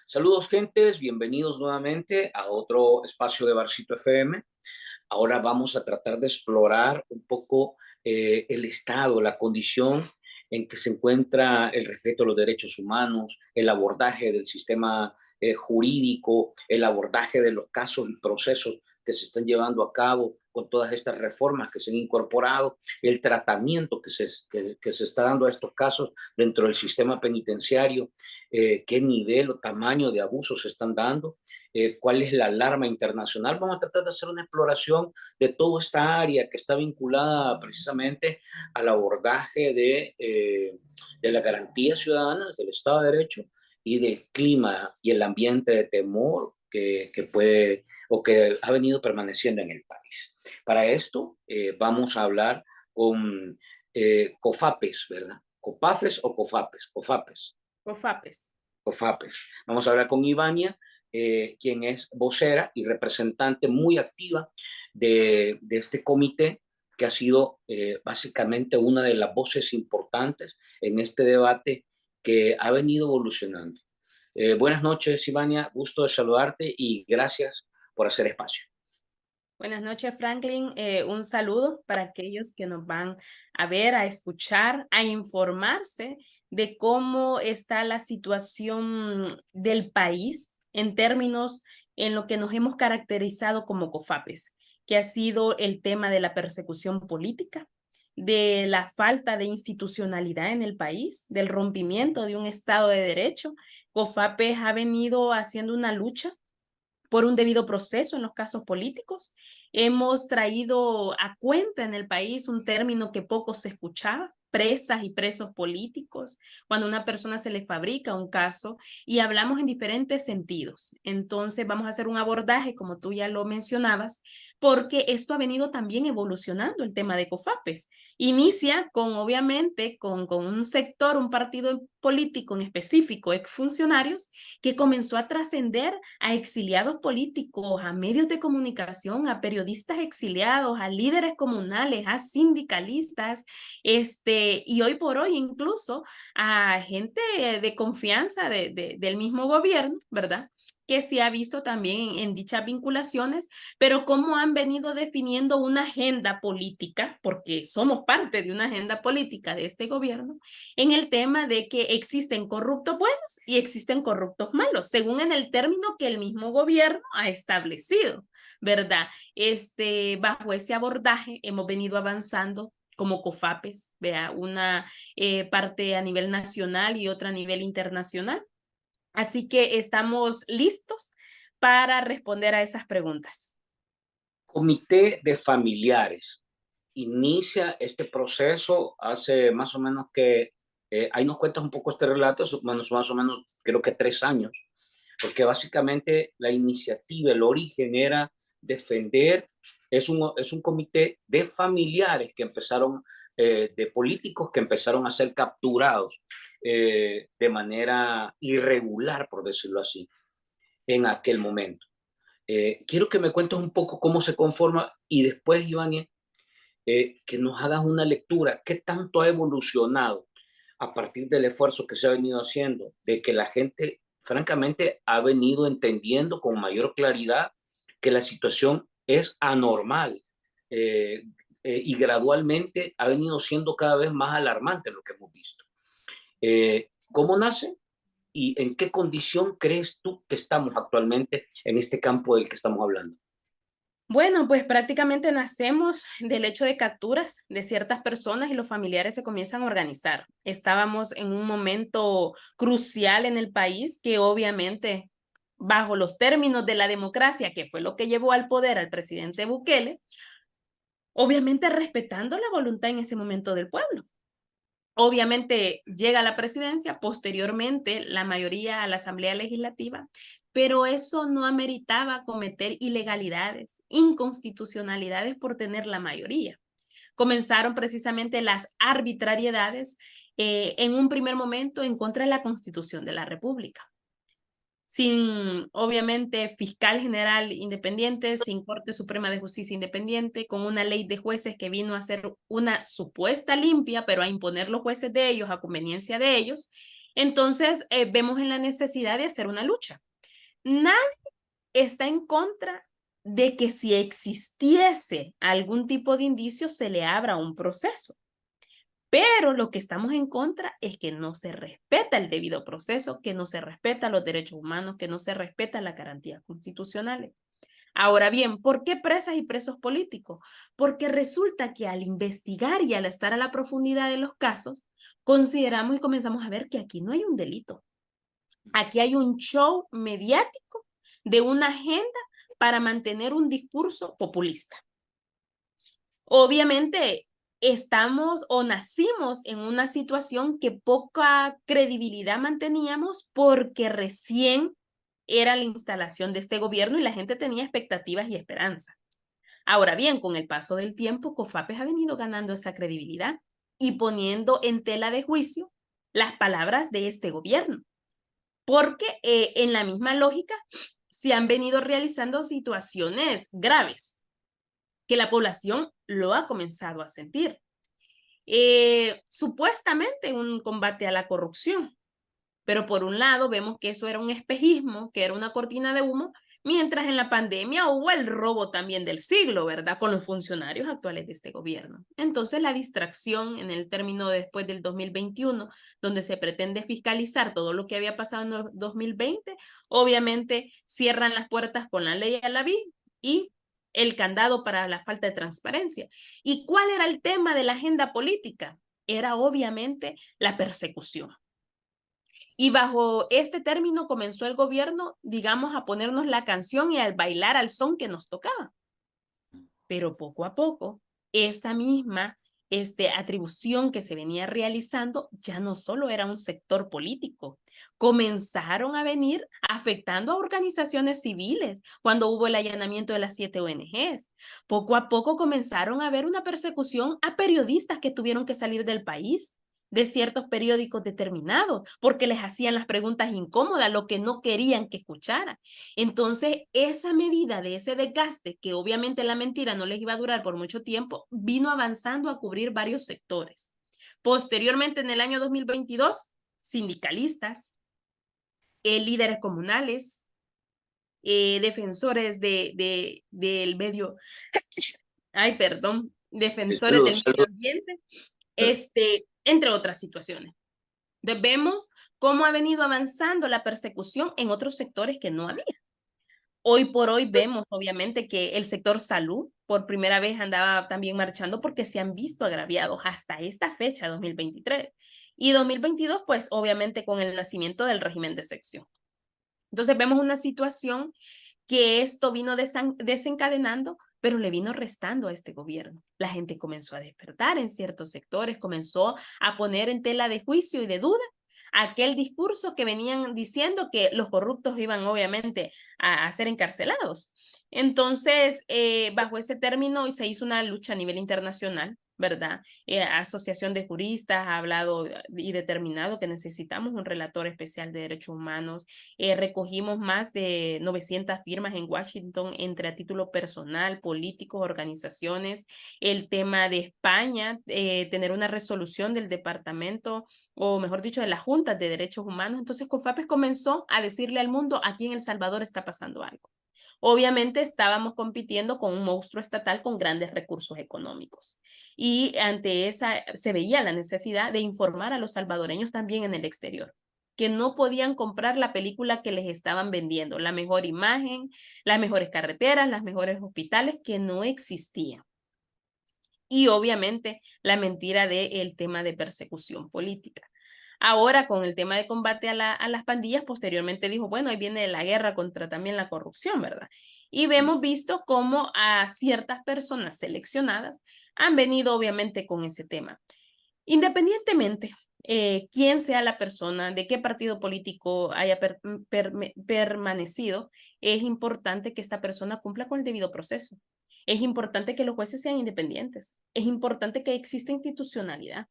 Saludos, gentes, bienvenidos nuevamente a otro espacio de Barcito FM. Ahora vamos a tratar de explorar un poco el estado, la condición en que se encuentra el respeto a los derechos humanos, el abordaje del sistema jurídico, el abordaje de los casos y procesos que se están llevando a cabo con todas estas reformas que se han incorporado, el tratamiento que se está dando a estos casos dentro del sistema penitenciario, qué nivel o tamaño de abusos se están dando, cuál es la alarma internacional. Vamos a tratar de hacer una exploración de toda esta área que está vinculada precisamente al abordaje de las garantías ciudadanas, del Estado de Derecho y del clima y el ambiente de temor que puede o que ha venido permaneciendo en el país. Para esto vamos a hablar con COFAPES, ¿verdad? ¿COPAFES o COFAPES? COFAPES. COFAPES. COFAPES. Vamos a hablar con Ivania, quien es vocera y representante muy activa de este comité, que ha sido básicamente una de las voces importantes en este debate que ha venido evolucionando. Buenas noches, Ivania, gusto de saludarte y gracias por hacer espacio. Buenas noches, Franklin. Un saludo para aquellos que nos van a ver, a escuchar, a informarse de cómo está la situación del país en términos en lo que nos hemos caracterizado como COFAPES, que ha sido el tema de la persecución política, de la falta de institucionalidad en el país, del rompimiento de un Estado de Derecho. COFAPES ha venido haciendo una lucha por un debido proceso en los casos políticos. Hemos traído a cuenta en el país un término que poco se escuchaba, presas y presos políticos, cuando a una persona se le fabrica un caso y hablamos en diferentes sentidos. Entonces vamos a hacer un abordaje, como tú ya lo mencionabas, porque esto ha venido también evolucionando el tema de COFAPES. Inicia con, obviamente, con un sector, un partido político en específico, exfuncionarios, que comenzó a trascender a exiliados políticos, a medios de comunicación, a periodistas exiliados, a líderes comunales, a sindicalistas, y hoy por hoy incluso a gente de confianza del mismo gobierno, ¿verdad? Que se ha visto también en dichas vinculaciones, pero cómo han venido definiendo una agenda política, porque somos parte de una agenda política de este gobierno, en el tema de que existen corruptos buenos y existen corruptos malos, según en el término que el mismo gobierno ha establecido, ¿verdad? Bajo ese abordaje hemos venido avanzando como COFAPES, vea, una parte a nivel nacional y otra a nivel internacional. Así que estamos listos para responder a esas preguntas. Comité de familiares. Inicia este proceso hace más o menos que, ahí nos cuentas un poco este relato, más o menos creo que 3 años, porque básicamente la iniciativa, el origen era defender, es un comité de familiares que empezaron, de políticos que empezaron a ser capturados de manera irregular, por decirlo así, en aquel momento. Quiero que me cuentes un poco cómo se conforma y después, Iván, que nos hagas una lectura, qué tanto ha evolucionado a partir del esfuerzo que se ha venido haciendo, de que la gente, francamente, ha venido entendiendo con mayor claridad que la situación es anormal y gradualmente ha venido siendo cada vez más alarmante lo que hemos visto. ¿Cómo nace y en qué condición crees tú que estamos actualmente en este campo del que estamos hablando? Bueno, pues prácticamente nacemos del hecho de capturas de ciertas personas y los familiares se comienzan a organizar. Estábamos en un momento crucial en el país que obviamente bajo los términos de la democracia, que fue lo que llevó al poder al presidente Bukele, obviamente respetando la voluntad en ese momento del pueblo. Obviamente llega a la presidencia, posteriormente la mayoría a la Asamblea Legislativa, pero eso no ameritaba cometer ilegalidades, inconstitucionalidades por tener la mayoría. Comenzaron precisamente las arbitrariedades en un primer momento en contra de la Constitución de la República, sin obviamente fiscal general independiente, sin Corte Suprema de Justicia independiente, con una ley de jueces que vino a ser una supuesta limpia, pero a imponer los jueces de ellos a conveniencia de ellos. Entonces, vemos en la necesidad de hacer una lucha. Nadie está en contra de que si existiese algún tipo de indicio se le abra un proceso. Pero lo que estamos en contra es que no se respeta el debido proceso, que no se respetan los derechos humanos, que no se respetan las garantías constitucionales. Ahora bien, ¿por qué presas y presos políticos? Porque resulta que al investigar y al estar a la profundidad de los casos, consideramos y comenzamos a ver que aquí no hay un delito. Aquí hay un show mediático de una agenda para mantener un discurso populista. Obviamente, estamos o nacimos en una situación que poca credibilidad manteníamos porque recién era la instalación de este gobierno y la gente tenía expectativas y esperanza. Ahora bien, con el paso del tiempo, COFAPES ha venido ganando esa credibilidad y poniendo en tela de juicio las palabras de este gobierno, porque en la misma lógica se han venido realizando situaciones graves que la población lo ha comenzado a sentir. Supuestamente un combate a la corrupción, pero por un lado vemos que eso era un espejismo, que era una cortina de humo, mientras en la pandemia hubo el robo también del siglo, ¿verdad? Con los funcionarios actuales de este gobierno. Entonces la distracción en el término después del 2021, donde se pretende fiscalizar todo lo que había pasado en el 2020, obviamente cierran las puertas con la ley a la vista y el candado para la falta de transparencia. ¿Y cuál era el tema de la agenda política? Era obviamente la persecución. Y bajo este término comenzó el gobierno, digamos, a ponernos la canción y al bailar al son que nos tocaba. Pero poco a poco, esa misma atribución que se venía realizando ya no solo era un sector político, comenzaron a venir afectando a organizaciones civiles cuando hubo el allanamiento de las 7 ONGs. Poco a poco comenzaron a haber una persecución a periodistas que tuvieron que salir del país de ciertos periódicos determinados, porque les hacían las preguntas incómodas, lo que no querían que escucharan. Entonces, esa medida de ese desgaste, que obviamente la mentira no les iba a durar por mucho tiempo, vino avanzando a cubrir varios sectores. Posteriormente, en el año 2022, sindicalistas, líderes comunales, defensores del medio, ay, perdón, defensores Salud, del medio salud. ambiente, entre otras situaciones. Entonces, vemos cómo ha venido avanzando la persecución en otros sectores que no había. Hoy por hoy vemos, obviamente, que el sector salud por primera vez andaba también marchando porque se han visto agraviados hasta esta fecha, 2023. Y 2022, pues obviamente con el nacimiento del régimen de excepción. Entonces vemos una situación que esto vino desencadenando, pero le vino restando a este gobierno. La gente comenzó a despertar en ciertos sectores, comenzó a poner en tela de juicio y de duda aquel discurso que venían diciendo que los corruptos iban obviamente a ser encarcelados. Entonces, bajo ese término se hizo una lucha a nivel internacional, ¿verdad? Asociación de Juristas ha hablado y determinado que necesitamos un relator especial de derechos humanos. Recogimos más de 900 firmas en Washington entre a título personal, políticos, organizaciones. El tema de España, tener una resolución del departamento, o mejor dicho, de la Junta de Derechos Humanos. Entonces, COFAPES comenzó a decirle al mundo, aquí en El Salvador está pasando algo. Obviamente estábamos compitiendo con un monstruo estatal con grandes recursos económicos. Y ante esa se veía la necesidad de informar a los salvadoreños también en el exterior, que no podían comprar la película que les estaban vendiendo, la mejor imagen, las mejores carreteras, las mejores hospitales, que no existían. Y obviamente la mentira del tema de persecución política. Ahora con el tema de combate a las pandillas, posteriormente dijo, bueno, ahí viene la guerra contra también la corrupción, ¿verdad? Y hemos visto cómo a ciertas personas seleccionadas han venido obviamente con ese tema. Independientemente quién sea la persona, de qué partido político haya permanecido, es importante que esta persona cumpla con el debido proceso. Es importante que los jueces sean independientes. Es importante que exista institucionalidad.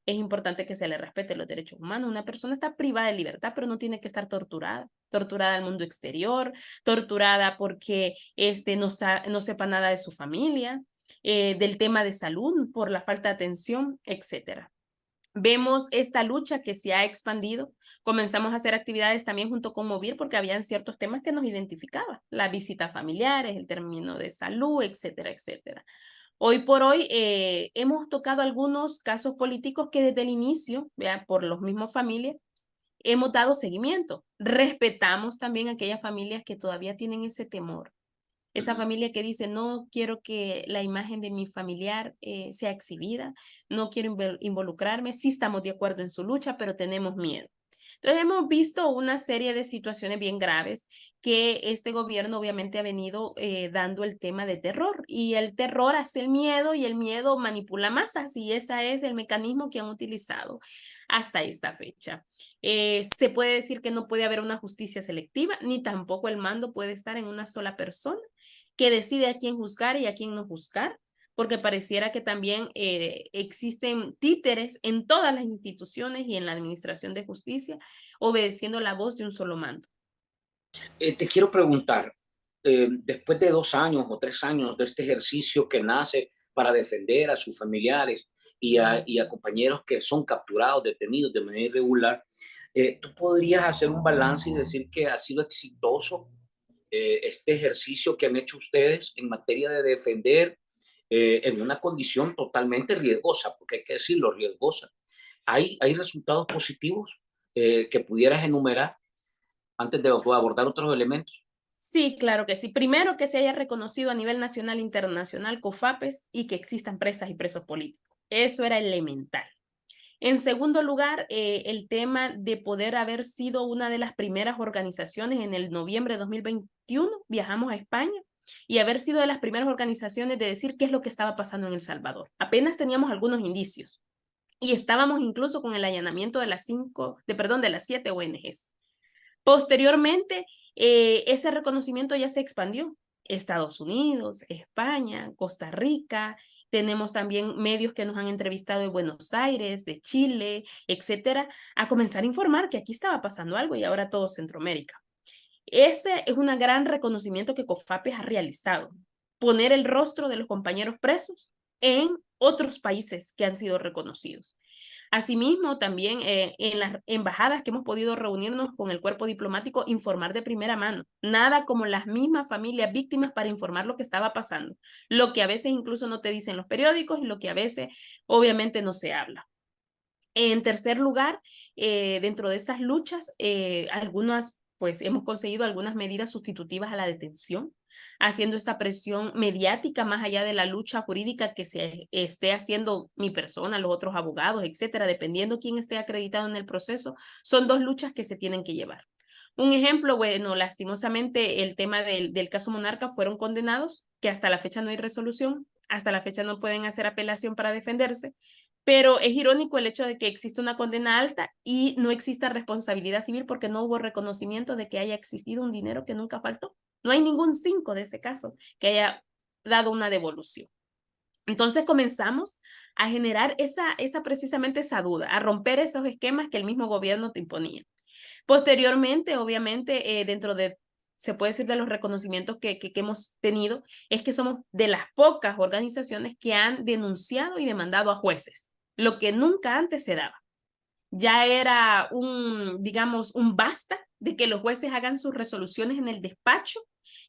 Es importante que se le respete los derechos humanos. Una persona está privada de libertad, pero no tiene que estar torturada. Torturada al mundo exterior, torturada porque no sepa nada de su familia, del tema de salud, por la falta de atención, etcétera. Vemos esta lucha que se ha expandido. Comenzamos a hacer actividades también junto con Movir porque habían ciertos temas que nos identificaban, las visitas familiares, el término de salud, etcétera, etcétera. Hoy por hoy hemos tocado algunos casos políticos que desde el inicio, ¿vea? Por los mismos familias, hemos dado seguimiento. Respetamos también a aquellas familias que todavía tienen ese temor. Esa Ujú. familia que dice, no quiero que la imagen de mi familiar sea exhibida, no quiero involucrarme, sí estamos de acuerdo en su lucha, pero tenemos miedo. Entonces hemos visto una serie de situaciones bien graves que este gobierno obviamente ha venido dando el tema de terror y el terror hace el miedo y el miedo manipula masas y ese es el mecanismo que han utilizado hasta esta fecha. Se puede decir que no puede haber una justicia selectiva ni tampoco el mando puede estar en una sola persona que decide a quién juzgar y a quién no juzgar, porque pareciera que también existen títeres en todas las instituciones y en la administración de justicia, obedeciendo la voz de un solo mando. Te quiero preguntar, después de 2 años o 3 años de este ejercicio que nace para defender a sus familiares y a compañeros que son capturados, detenidos de manera irregular, ¿tú podrías hacer un balance y decir que ha sido exitoso este ejercicio que han hecho ustedes en materia de defender en una condición totalmente riesgosa, porque hay que decirlo, riesgosa? ¿Hay resultados positivos que pudieras enumerar antes de abordar otros elementos? Sí, claro que sí. Primero, que se haya reconocido a nivel nacional e internacional COFAPES y que existan presas y presos políticos. Eso era elemental. En segundo lugar, el tema de poder haber sido una de las primeras organizaciones en el noviembre de 2021, viajamos a España, y haber sido de las primeras organizaciones de decir qué es lo que estaba pasando en El Salvador. Apenas teníamos algunos indicios y estábamos incluso con el allanamiento de las de las 7 ONGs. Posteriormente, ese reconocimiento ya se expandió. Estados Unidos, España, Costa Rica, tenemos también medios que nos han entrevistado de Buenos Aires, de Chile, etcétera, a comenzar a informar que aquí estaba pasando algo y ahora todo Centroamérica. Ese es un gran reconocimiento que COFAPES ha realizado, poner el rostro de los compañeros presos en otros países que han sido reconocidos. Asimismo, también en las embajadas que hemos podido reunirnos con el cuerpo diplomático, informar de primera mano. Nada como las mismas familias víctimas para informar lo que estaba pasando, lo que a veces incluso no te dicen los periódicos y lo que a veces obviamente no se habla. En tercer lugar, dentro de esas luchas, algunas, pues hemos conseguido algunas medidas sustitutivas a la detención, haciendo esa presión mediática más allá de la lucha jurídica que se esté haciendo mi persona, los otros abogados, etcétera, dependiendo quién esté acreditado en el proceso, son dos luchas que se tienen que llevar. Un ejemplo, bueno, lastimosamente el tema del caso Monarca fueron condenados, que hasta la fecha no hay resolución, hasta la fecha no pueden hacer apelación para defenderse, pero es irónico el hecho de que existe una condena alta y no exista responsabilidad civil porque no hubo reconocimiento de que haya existido un dinero que nunca faltó. No hay ningún 5 de ese caso que haya dado una devolución. Entonces comenzamos a generar precisamente esa duda, a romper esos esquemas que el mismo gobierno te imponía. Posteriormente, obviamente, dentro de, se puede decir, de los reconocimientos que hemos tenido, es que somos de las pocas organizaciones que han denunciado y demandado a jueces, lo que nunca antes se daba. Ya era digamos, un basta de que los jueces hagan sus resoluciones en el despacho,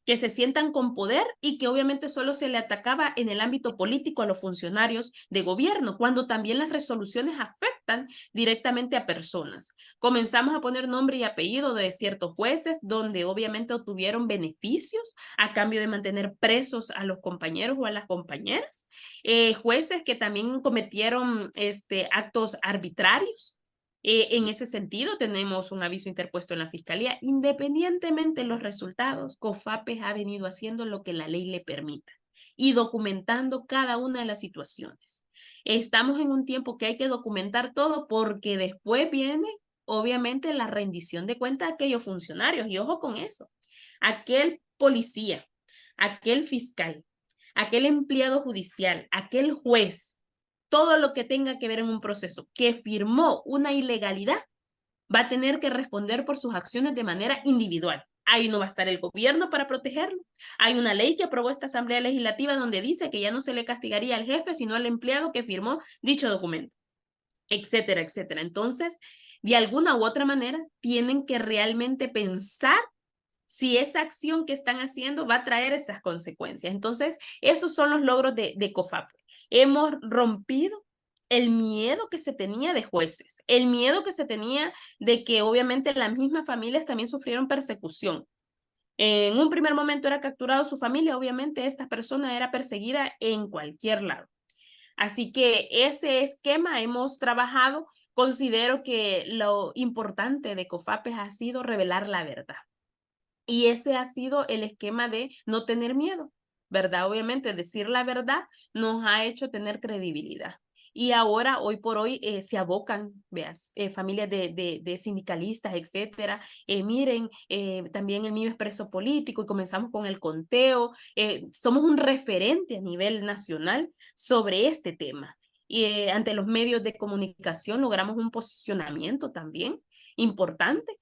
que se sientan con poder y que obviamente solo se le atacaba en el ámbito político a los funcionarios de gobierno, cuando también las resoluciones afectan directamente a personas. Comenzamos a poner nombre y apellido de ciertos jueces donde obviamente obtuvieron beneficios a cambio de mantener presos a los compañeros o a las compañeras, jueces que también cometieron actos arbitrarios. En ese sentido, tenemos un aviso interpuesto en la Fiscalía. Independientemente de los resultados, COFAPES ha venido haciendo lo que la ley le permita y documentando cada una de las situaciones. Estamos en un tiempo que hay que documentar todo porque después viene, obviamente, la rendición de cuentas de aquellos funcionarios. Y ojo con eso, aquel policía, aquel fiscal, aquel empleado judicial, aquel juez, todo lo que tenga que ver en un proceso que firmó una ilegalidad, va a tener que responder por sus acciones de manera individual. Ahí no va a estar el gobierno para protegerlo. Hay una ley que aprobó esta Asamblea Legislativa donde dice que ya no se le castigaría al jefe, sino al empleado que firmó dicho documento. etcétera, etcétera. Entonces, de alguna u otra manera, tienen que realmente pensar si esa acción que están haciendo va a traer esas consecuencias. Entonces, esos son los logros de COFAPE. Hemos rompido el miedo que se tenía de jueces, el miedo que se tenía de que obviamente las mismas familias también sufrieron persecución. En un primer momento era capturado su familia, obviamente esta persona era perseguida en cualquier lado. Así que ese esquema hemos trabajado. Considero que lo importante de COFAPES ha sido revelar la verdad. Y ese ha sido el esquema de no tener miedo, ¿verdad? Obviamente decir la verdad nos ha hecho tener credibilidad. Y ahora, hoy por hoy, se abocan, veas, familias de sindicalistas, etcétera. Miren, también el mío es preso político y comenzamos con el conteo. Somos un referente a nivel nacional sobre este tema. Y ante los medios de comunicación logramos un posicionamiento también importante.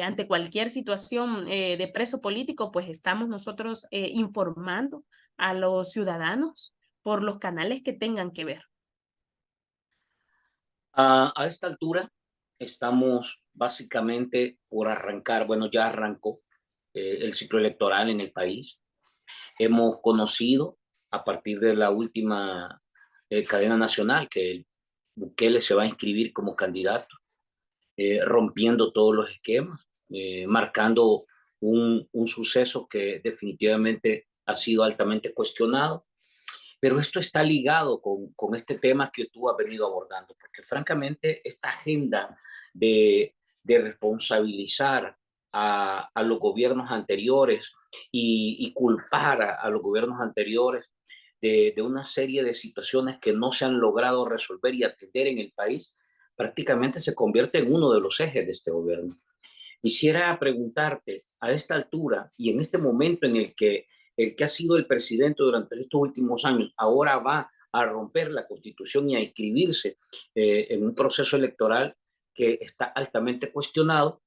Ante cualquier situación de preso político, pues estamos nosotros informando a los ciudadanos por los canales que tengan que ver. A esta altura estamos básicamente por arrancar, bueno, ya arrancó el ciclo electoral en el país. Hemos conocido a partir de la última cadena nacional que Bukele se va a inscribir como candidato, rompiendo todos los esquemas, marcando un suceso que definitivamente ha sido altamente cuestionado. Pero esto está ligado con este tema que tú has venido abordando, porque francamente esta agenda de responsabilizar a los gobiernos anteriores y culpar a los gobiernos anteriores de una serie de situaciones que no se han logrado resolver y atender en el país, prácticamente se convierte en uno de los ejes de este gobierno. Quisiera preguntarte a esta altura y en este momento en el que ha sido el presidente durante estos últimos años ahora va a romper la Constitución y a inscribirse en un proceso electoral que está altamente cuestionado,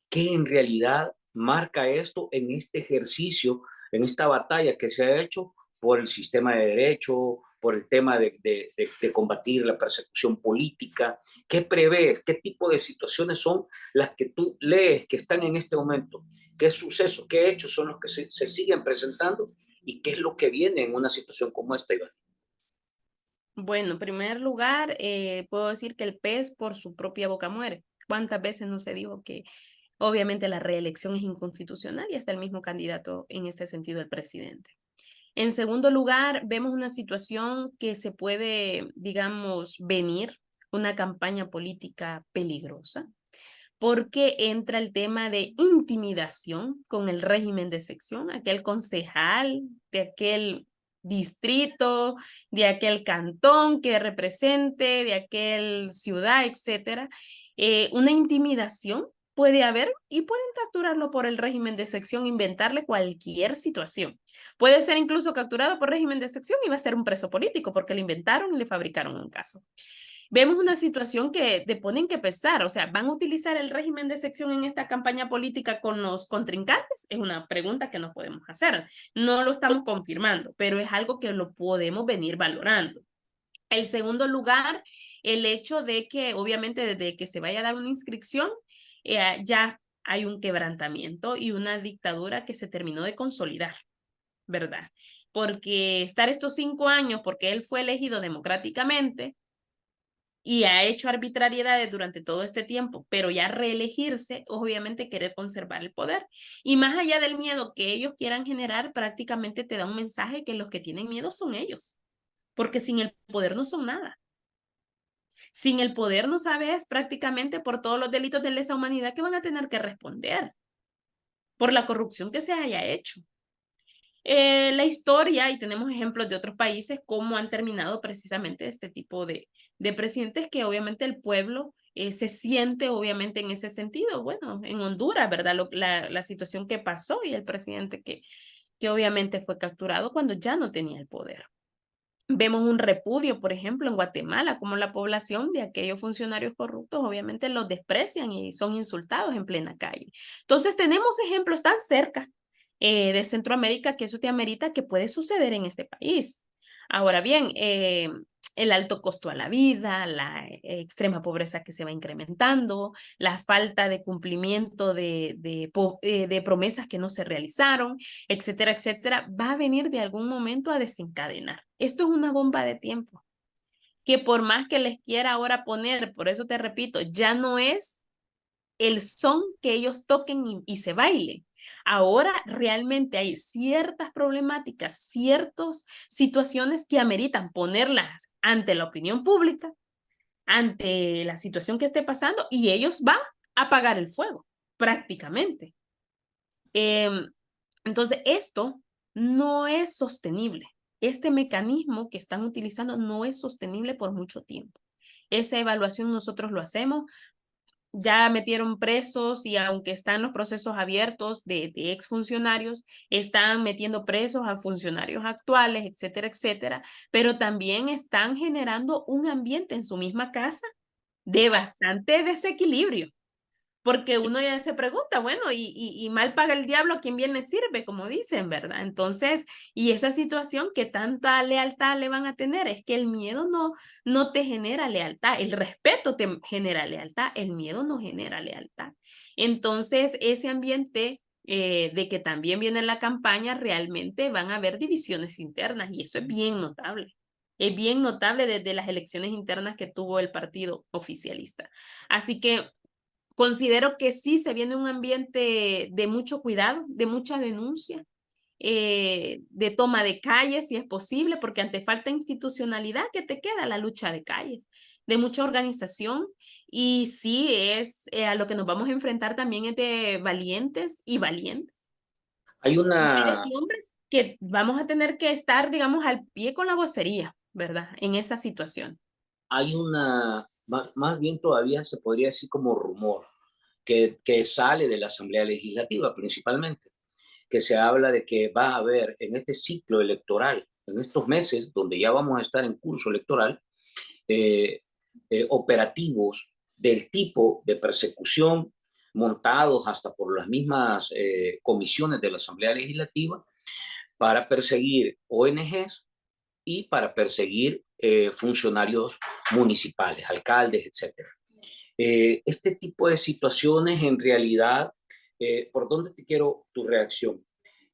¿qué en realidad marca esto en este ejercicio, en esta batalla que se ha hecho por el sistema de derecho, por el tema de combatir la persecución política? ¿Qué prevés? ¿Qué tipo de situaciones son las que tú lees que están en este momento? ¿Qué sucesos, qué hechos son los que se siguen presentando? ¿Y qué es lo que viene en una situación como esta, Iván? Bueno, en primer lugar, puedo decir que el pez por su propia boca muere. ¿Cuántas veces no se dijo que obviamente la reelección es inconstitucional y hasta el mismo candidato en este sentido, el presidente? En segundo lugar, vemos una situación que se puede, digamos, venir, una campaña política peligrosa, porque entra el tema de intimidación con el régimen de sección, aquel concejal de aquel distrito, de aquel cantón que represente, de aquel ciudad, etcétera. Una intimidación puede haber y pueden capturarlo por el régimen de sección, inventarle cualquier situación. Puede ser incluso capturado por régimen de sección y va a ser un preso político porque le inventaron y le fabricaron un caso. Vemos una situación que te ponen que pensar, o sea, ¿van a utilizar el régimen de sección en esta campaña política con los contrincantes? Es una pregunta que nos podemos hacer. No lo estamos confirmando, pero es algo que lo podemos venir valorando. El segundo lugar, el hecho de que obviamente desde que se vaya a dar una inscripción, ya hay un quebrantamiento y una dictadura que se terminó de consolidar, ¿verdad? Porque estar estos 5 años, porque él fue elegido democráticamente, y ha hecho arbitrariedades durante todo este tiempo, pero ya reelegirse, obviamente querer conservar el poder. Y más allá del miedo que ellos quieran generar, prácticamente te da un mensaje que los que tienen miedo son ellos, porque sin el poder no son nada. Sin el poder no sabes prácticamente por todos los delitos de lesa humanidad que van a tener que responder, por la corrupción que se haya hecho. La historia, y tenemos ejemplos de otros países, cómo han terminado precisamente este tipo de presidentes que obviamente el pueblo se siente obviamente en ese sentido. Bueno, en Honduras, ¿verdad? La situación que pasó y el presidente que obviamente fue capturado cuando ya no tenía el poder. Vemos un repudio, por ejemplo, en Guatemala, como la población de aquellos funcionarios corruptos obviamente los desprecian y son insultados en plena calle. Entonces tenemos ejemplos tan cerca de Centroamérica que eso te amerita que puede suceder en este país. Ahora bien, el alto costo a la vida, la extrema pobreza que se va incrementando, la falta de cumplimiento de promesas que no se realizaron, etcétera, etcétera, va a venir de algún momento a desencadenar. Esto es una bomba de tiempo, que por más que les quiera ahora poner, por eso te repito, ya no es el son que ellos toquen y se baile. Ahora realmente hay ciertas problemáticas, ciertas situaciones que ameritan ponerlas ante la opinión pública, ante la situación que esté pasando, y ellos van a apagar el fuego, prácticamente. Entonces, esto no es sostenible. Este mecanismo que están utilizando no es sostenible por mucho tiempo. Esa evaluación nosotros lo hacemos, ya metieron presos y aunque están los procesos abiertos de exfuncionarios, están metiendo presos a funcionarios actuales, etcétera, etcétera, pero también están generando un ambiente en su misma casa de bastante desequilibrio. Porque uno ya se pregunta, bueno, y mal paga el diablo, ¿a quién bien le sirve? Como dicen, ¿verdad? Entonces, y esa situación que tanta lealtad le van a tener, es que el miedo no te genera lealtad, el respeto te genera lealtad, el miedo no genera lealtad. Entonces, ese ambiente de que también viene la campaña, realmente van a haber divisiones internas y eso es bien notable. Es bien notable desde las elecciones internas que tuvo el partido oficialista. Así que considero que sí se viene un ambiente de mucho cuidado, de mucha denuncia, de toma de calles, si es posible, porque ante falta institucionalidad, ¿qué te queda? La lucha de calles, de mucha organización. Y sí, es a lo que nos vamos a enfrentar también es de valientes y valientes, Hay mujeres una, y hombres, que vamos a tener que estar, digamos, al pie con la vocería, ¿verdad? En esa situación. más bien todavía se podría decir como rumor, que sale de la Asamblea Legislativa principalmente, que se habla de que va a haber en este ciclo electoral, en estos meses donde ya vamos a estar en curso electoral, eh, operativos del tipo de persecución montados hasta por las mismas comisiones de la Asamblea Legislativa para perseguir ONGs y para perseguir funcionarios municipales, alcaldes, etcétera. Este tipo de situaciones en realidad, ¿por dónde te quiero tu reacción?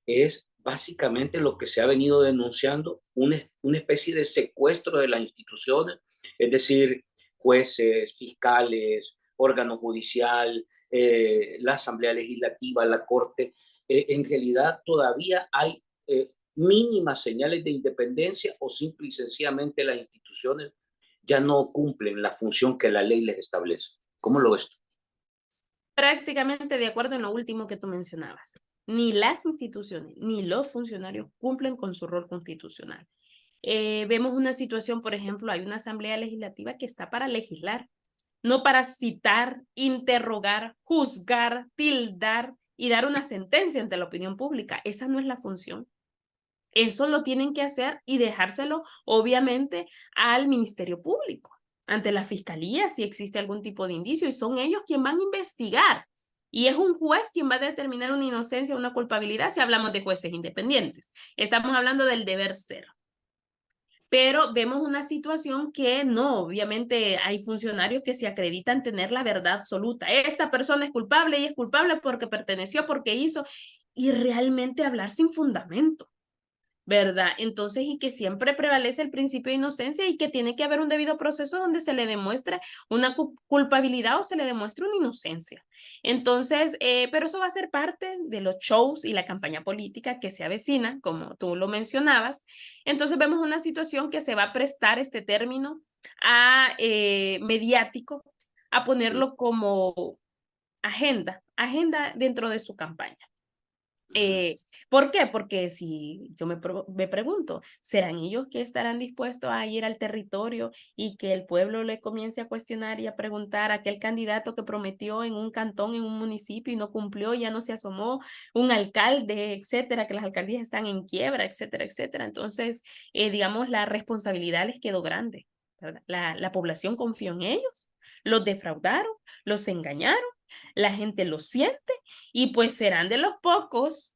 Es básicamente lo que se ha venido denunciando, una especie de secuestro de las instituciones, es decir, jueces, fiscales, órgano judicial, la Asamblea Legislativa, la Corte. En realidad todavía hay mínimas señales de independencia o simple y sencillamente las instituciones ya no cumplen la función que la ley les establece. ¿Cómo lo ves tú? Prácticamente de acuerdo en lo último que tú mencionabas. Ni las instituciones ni los funcionarios cumplen con su rol constitucional. Vemos una situación, por ejemplo, hay una asamblea legislativa que está para legislar, no para citar, interrogar, juzgar, tildar y dar una sentencia ante la opinión pública. Esa no es la función. Eso lo tienen que hacer y dejárselo, obviamente, al Ministerio Público, ante la Fiscalía, si existe algún tipo de indicio, y son ellos quienes van a investigar. Y es un juez quien va a determinar una inocencia o una culpabilidad si hablamos de jueces independientes. Estamos hablando del deber ser. Pero vemos una situación que no, obviamente hay funcionarios que se acreditan tener la verdad absoluta. Esta persona es culpable y es culpable porque perteneció, porque hizo, y realmente hablar sin fundamento. ¿Verdad? Entonces, y que siempre prevalece el principio de inocencia y que tiene que haber un debido proceso donde se le demuestre una culpabilidad o se le demuestre una inocencia. Entonces, pero eso va a ser parte de los shows y la campaña política que se avecina, como tú lo mencionabas. Entonces, vemos una situación que se va a prestar este término a mediático, a ponerlo como agenda dentro de su campaña. ¿Por qué? Porque si yo me pregunto, ¿serán ellos que estarán dispuestos a ir al territorio y que el pueblo le comience a cuestionar y a preguntar a aquel candidato que prometió en un cantón, en un municipio y no cumplió, ya no se asomó, un alcalde, etcétera, que las alcaldías están en quiebra, etcétera, etcétera? Entonces, digamos, la responsabilidad les quedó grande, ¿verdad? La población confió en ellos, los defraudaron, los engañaron, la gente lo siente y pues serán de los pocos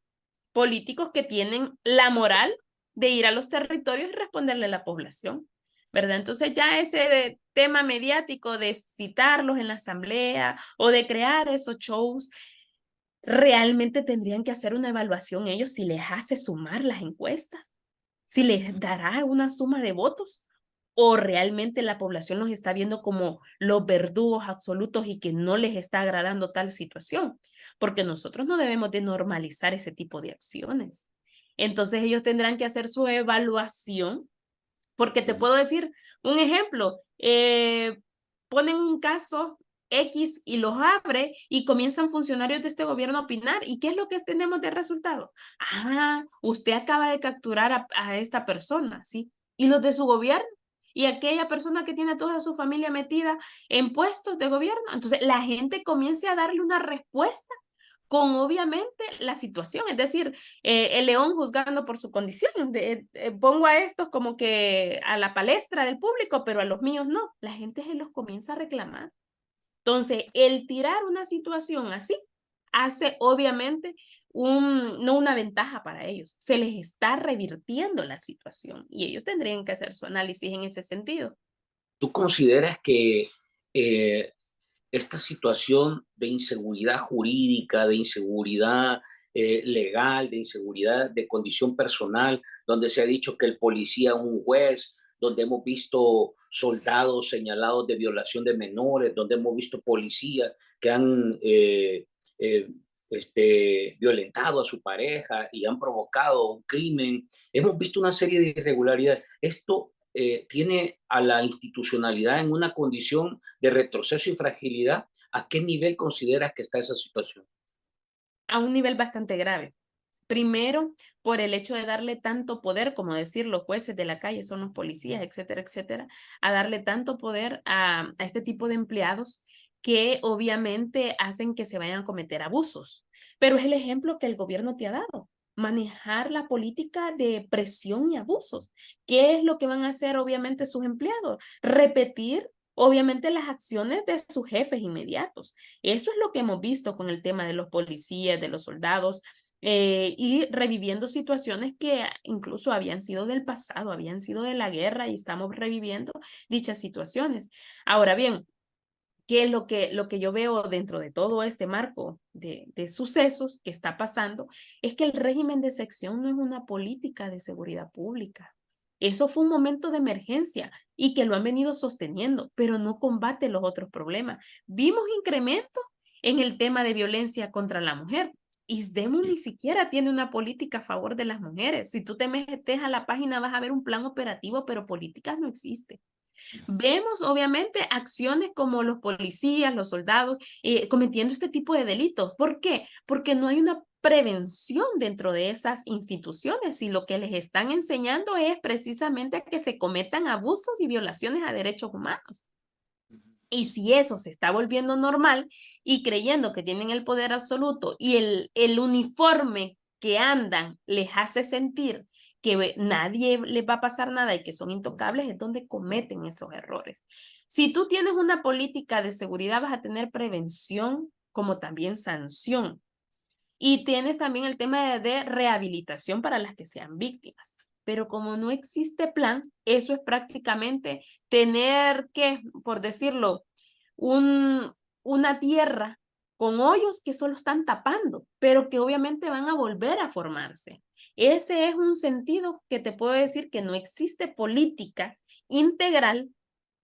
políticos que tienen la moral de ir a los territorios y responderle a la población. ¿verdad? Entonces ya tema mediático de citarlos en la asamblea o de crear esos shows, realmente tendrían que hacer una evaluación ellos si les hace sumar las encuestas, si les dará una suma de votos o realmente la población los está viendo como los verdugos absolutos y que no les está agradando tal situación, porque nosotros no debemos de normalizar ese tipo de acciones. Entonces ellos tendrán que hacer su evaluación, porque te puedo decir un ejemplo, ponen un caso X y los abre y comienzan funcionarios de este gobierno a opinar. ¿Y qué es lo que tenemos de resultado? Ah, usted acaba de capturar a esta persona, ¿sí? ¿Y los de su gobierno? ¿Y aquella persona que tiene a toda su familia metida en puestos de gobierno? Entonces la gente comienza a darle una respuesta con obviamente la situación, es decir, el león juzgando por su condición. Pongo a estos como que a la palestra del público, pero a los míos no. La gente se los comienza a reclamar. Entonces, el tirar una situación así hace obviamente no una ventaja para ellos, se les está revirtiendo la situación y ellos tendrían que hacer su análisis en ese sentido. ¿Tú consideras que eh, esta situación de inseguridad jurídica, de inseguridad legal, de inseguridad de condición personal, donde se ha dicho que el policía es un juez, donde hemos visto soldados señalados de violación de menores, donde hemos visto policías que han violentado a su pareja y han provocado un crimen? Hemos visto una serie de irregularidades. Esto tiene a la institucionalidad en una condición de retroceso y fragilidad. ¿A qué nivel consideras que está esa situación? A un nivel bastante grave. Primero, por el hecho de darle tanto poder, como decir los jueces de la calle son los policías, etcétera, etcétera, a darle tanto poder a este tipo de empleados que obviamente hacen que se vayan a cometer abusos. Pero es el ejemplo que el gobierno te ha dado, manejar la política de presión y abusos. ¿Qué es lo que van a hacer obviamente sus empleados? Repetir obviamente las acciones de sus jefes inmediatos. Eso es lo que hemos visto con el tema de los policías, de los soldados, y reviviendo situaciones que incluso habían sido del pasado, habían sido de la guerra y estamos reviviendo dichas situaciones. Ahora bien, ¿qué es lo que yo veo dentro de todo este marco de sucesos que está pasando? Es que el régimen de sección no es una política de seguridad pública. Eso fue un momento de emergencia y que lo han venido sosteniendo, pero no combate los otros problemas. Vimos incrementos en el tema de violencia contra la mujer. ISDEMU ni siquiera tiene una política a favor de las mujeres. Si tú te metes a la página vas a ver un plan operativo, pero políticas no existen. Vemos obviamente acciones como los policías, los soldados, cometiendo este tipo de delitos. ¿Por qué? Porque no hay una prevención dentro de esas instituciones y lo que les están enseñando es precisamente a que se cometan abusos y violaciones a derechos humanos. Y si eso se está volviendo normal y creyendo que tienen el poder absoluto y el uniforme que andan les hace sentir que nadie les va a pasar nada y que son intocables, es donde cometen esos errores. Si tú tienes una política de seguridad, vas a tener prevención como también sanción. Y tienes también el tema de rehabilitación para las que sean víctimas. Pero como no existe plan, eso es prácticamente tener que, por decirlo, un, una tierra con hoyos que solo están tapando, pero que obviamente van a volver a formarse. Ese es un sentido que te puedo decir que no existe política integral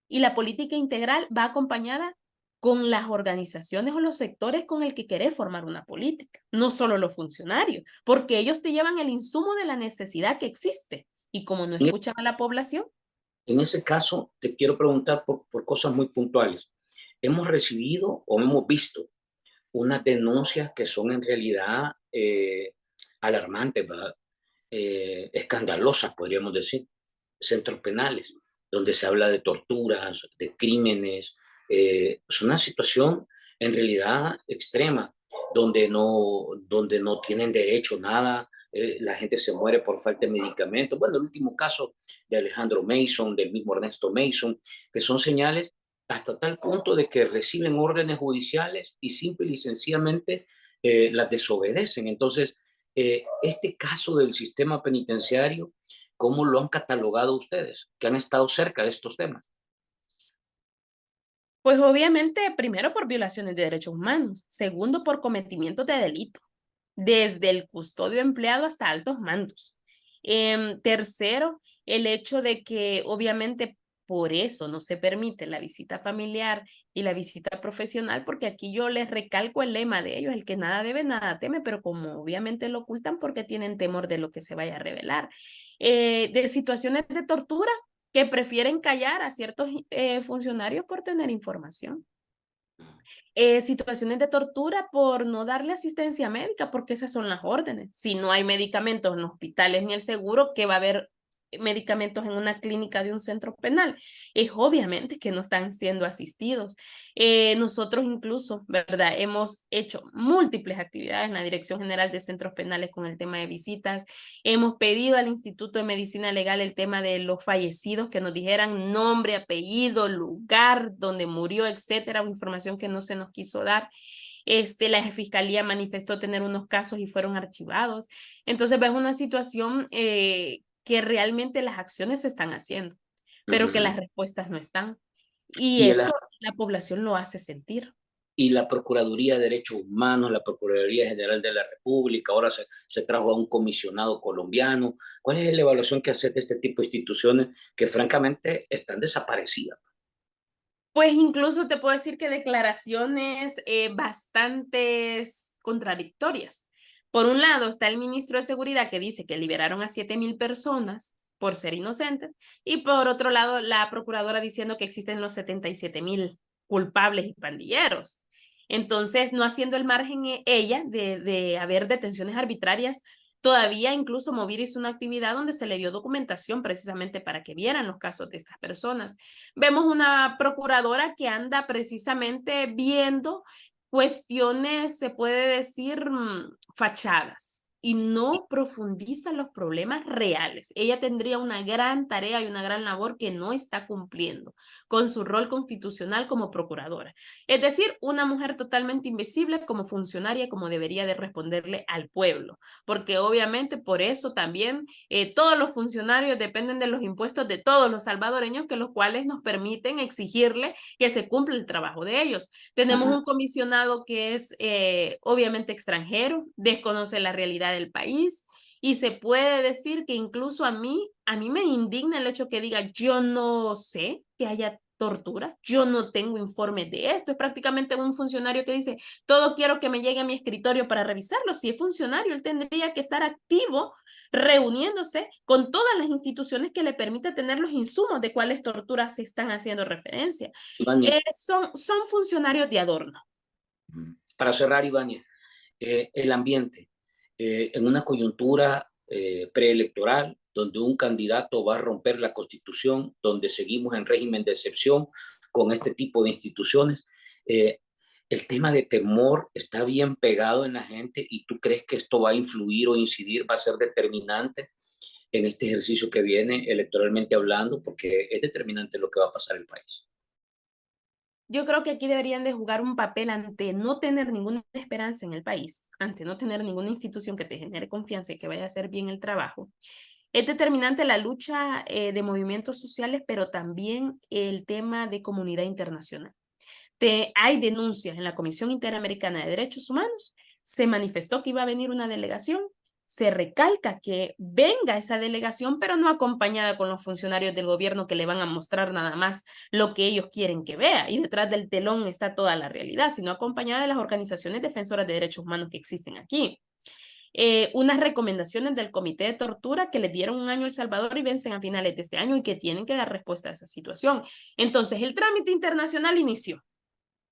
y la política integral va acompañada con las organizaciones o los sectores con el que querés formar una política, no solo los funcionarios, porque ellos te llevan el insumo de la necesidad que existe y como no En, escuchan a la población. en ese caso, te quiero preguntar por cosas muy puntuales. ¿Hemos recibido o hemos visto unas denuncias que son en realidad alarmantes, ¿verdad? Escandalosas, podríamos decir? Centros penales, donde se habla de torturas, de crímenes? Es una situación en realidad extrema, donde no tienen derecho a nada. La gente se muere por falta de medicamentos. Bueno, el último caso de Alejandro Mason, del mismo Ernesto Mason, que son señales hasta tal punto de que reciben órdenes judiciales y simple y sencillamente las desobedecen. Entonces, este caso del sistema penitenciario ¿cómo lo han catalogado ustedes, que han estado cerca de estos temas? Pues obviamente, primero por violaciones de derechos humanos, segundo por cometimientos de delito, desde el custodio empleado hasta altos mandos. Tercero, el hecho de que obviamente por eso no se permite la visita familiar y la visita profesional, porque aquí yo les recalco el lema de ellos, el que nada debe, nada teme, pero como obviamente lo ocultan porque tienen temor de lo que se vaya a revelar. De situaciones de tortura que prefieren callar a ciertos funcionarios por tener información. Situaciones de tortura por no darle asistencia médica, porque esas son las órdenes. Si no hay medicamentos en hospitales ni el seguro, ¿qué va a haber medicamentos en una clínica de un centro penal? Es obviamente que no están siendo asistidos. Nosotros incluso, ¿verdad? Hemos hecho múltiples actividades en la Dirección General de Centros Penales con el tema de visitas. Hemos pedido al Instituto de Medicina Legal el tema de los fallecidos, que nos dijeran nombre, apellido, lugar donde murió, etcétera, información que no se nos quiso dar. La fiscalía manifestó tener unos casos y fueron archivados. Entonces, ves una situación que realmente las acciones se están haciendo, pero que las respuestas no están. Y Y, eso la población lo hace sentir. y la Procuraduría de Derechos Humanos, la Procuraduría General de la República, ahora se trajo a un comisionado colombiano. ¿Cuál es la evaluación que hace de este tipo de instituciones que francamente están desaparecidas? Pues incluso te puedo decir que declaraciones bastantes contradictorias. Por un lado está el ministro de Seguridad que dice que liberaron a 7,000 personas por ser inocentes y por otro lado la procuradora diciendo que existen los 77,000 culpables y pandilleros. Entonces, no haciendo el margen ella de haber detenciones arbitrarias, todavía incluso Movir hizo una actividad donde se le dio documentación precisamente para que vieran los casos de estas personas. Vemos una procuradora que anda precisamente viendo cuestiones, se puede decir, fachadas y no profundiza los problemas reales. Ella tendría una gran tarea y una gran labor que no está cumpliendo con su rol constitucional como procuradora. Es decir, una mujer totalmente invisible como funcionaria, como debería de responderle al pueblo, porque obviamente por eso también todos los funcionarios dependen de los impuestos de todos los salvadoreños, que los cuales nos permiten exigirle que se cumpla el trabajo de ellos. Tenemos un comisionado que es obviamente extranjero, desconoce la realidad del país y se puede decir que incluso a mí me indigna el hecho que diga yo no sé que haya tortura, yo no tengo informes de esto, es prácticamente un funcionario que dice todo quiero que me llegue a mi escritorio para revisarlo. Si es funcionario, él tendría que estar activo reuniéndose con todas las instituciones que le permita tener los insumos de cuáles torturas se están haciendo referencia. Iván, Son funcionarios de adorno. para cerrar, Iván, el ambiente, en una coyuntura preelectoral donde un candidato va a romper la Constitución, donde seguimos en régimen de excepción con este tipo de instituciones, eh, el tema de temor está bien pegado en la gente y tú crees que esto va a influir o incidir, va a ser determinante en este ejercicio que viene electoralmente hablando, porque es determinante lo que va a pasar en el país. Yo creo que aquí deberían de jugar un papel ante no tener ninguna esperanza en el país, ante no tener ninguna institución que te genere confianza y que vaya a hacer bien el trabajo. Es determinante la lucha de movimientos sociales, pero también el tema de comunidad internacional. Hay denuncias en la Comisión Interamericana de Derechos Humanos, se manifestó que iba a venir una delegación, se recalca que venga esa delegación, pero no acompañada con los funcionarios del gobierno que le van a mostrar nada más lo que ellos quieren que vea, y detrás del telón está toda la realidad, sino acompañada de las organizaciones defensoras de derechos humanos que existen aquí. Unas recomendaciones del Comité de Tortura que le dieron un año a El Salvador y vencen a finales de este año y que tienen que dar respuesta a esa situación. Entonces, el trámite internacional inició,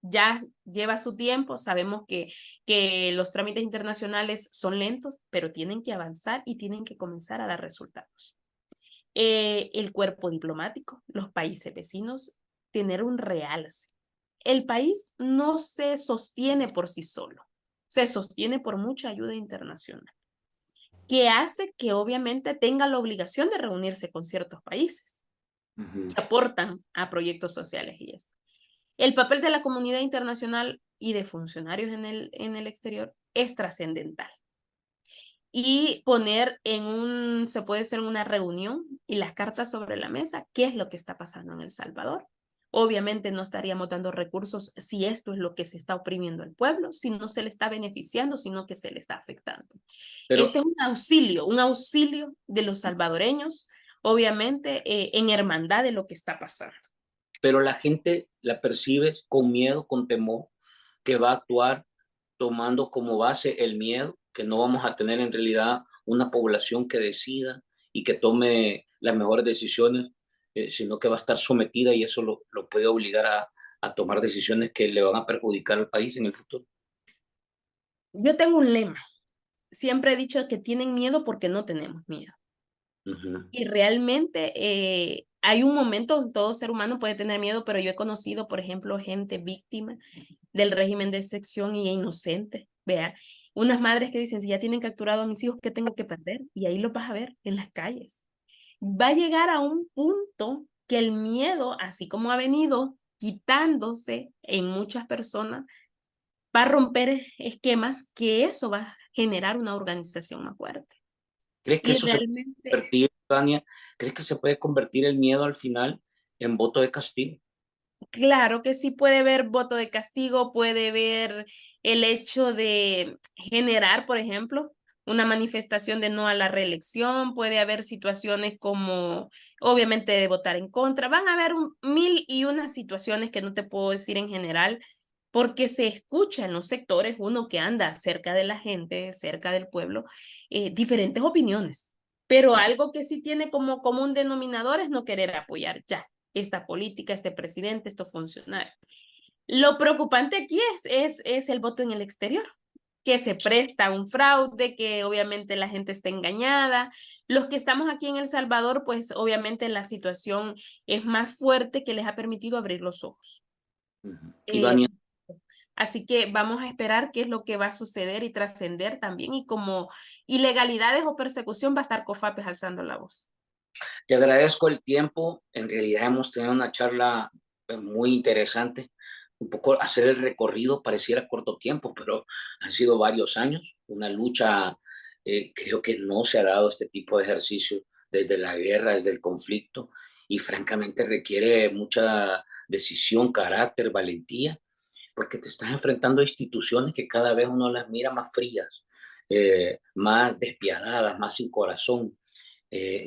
ya lleva su tiempo, sabemos que los trámites internacionales son lentos, pero tienen que avanzar y tienen que comenzar a dar resultados. El cuerpo diplomático, los países vecinos, tener un realce. El país no se sostiene por sí solo, se sostiene por mucha ayuda internacional, que hace que obviamente tenga la obligación de reunirse con ciertos países que aportan a proyectos sociales y eso. El papel de la comunidad internacional y de funcionarios en el exterior es trascendental. y poner se puede hacer una reunión y las cartas sobre la mesa, qué es lo que está pasando en El Salvador. Obviamente no estaríamos dando recursos si esto es lo que se está oprimiendo al pueblo, si no se le está beneficiando, sino que se le está afectando. Pero, Este es un auxilio de los salvadoreños, obviamente en hermandad de lo que está pasando. pero la gente la percibe con miedo, con temor, que va a actuar tomando como base el miedo, que no vamos a tener en realidad una población que decida y que tome las mejores decisiones, sino que va a estar sometida y eso lo puede obligar a tomar decisiones que le van a perjudicar al país en el futuro. Yo tengo un lema, siempre he dicho que tienen miedo porque no tenemos miedo. Ujú. Y realmente hay un momento, todo ser humano puede tener miedo, pero yo he conocido, por ejemplo, gente víctima del régimen de excepción y inocente. Vea, unas madres que dicen, si ya tienen capturado a mis hijos, ¿qué tengo que perder? Y ahí los vas a ver en las calles. Va a llegar a un punto que el miedo, así como ha venido quitándose en muchas personas, va a romper esquemas que eso va a generar una organización más fuerte. ¿Crees que Y eso se puede realmente convertir, Tania? ¿Crees que se puede convertir el miedo al final en voto de castigo? claro que sí puede haber voto de castigo, puede haber el hecho de generar, por ejemplo, una manifestación de no a la reelección, puede haber situaciones como, obviamente, de votar en contra. Van a haber mil y unas situaciones que no te puedo decir en general, porque se escucha en los sectores, uno que anda cerca de la gente, cerca del pueblo, diferentes opiniones. Pero algo que sí tiene como común denominador es no querer apoyar ya esta política, este presidente, estos funcionarios. Lo preocupante aquí es el voto en el exterior, que se presta a un fraude, que obviamente la gente está engañada. Los que estamos aquí en El Salvador, pues obviamente la situación es más fuerte que les ha permitido abrir los ojos. Ujú. Eh, Ivania, Así que vamos a esperar qué es lo que va a suceder y trascender también. Y como ilegalidades o persecución va a estar COFAPES alzando la voz. te agradezco el tiempo. En realidad hemos tenido una charla muy interesante. Un poco hacer el recorrido pareciera corto tiempo, pero han sido varios años. Una lucha, creo que no se ha dado este tipo de ejercicio desde la guerra, desde el conflicto, y francamente requiere mucha decisión, carácter, valentía, porque te estás enfrentando a instituciones que cada vez uno las mira más frías, más despiadadas, más sin corazón.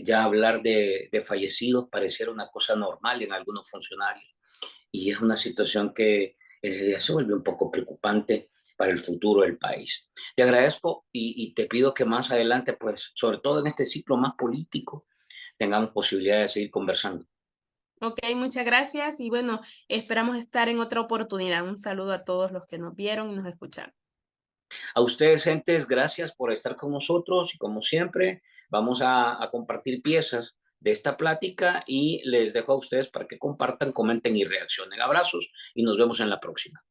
Ya hablar de fallecidos pareciera una cosa normal en algunos funcionarios y es una situación que en realidad se vuelve un poco preocupante para el futuro del país. Te agradezco y te pido que más adelante, pues, sobre todo en este ciclo más político, tengamos posibilidad de seguir conversando. Ok, muchas gracias y bueno, esperamos estar en otra oportunidad. Un saludo a todos los que nos vieron y nos escucharon. A ustedes, gentes, gracias por estar con nosotros y como siempre, vamos a compartir piezas de esta plática y les dejo a ustedes para que compartan, comenten y reaccionen. Abrazos y nos vemos en la próxima.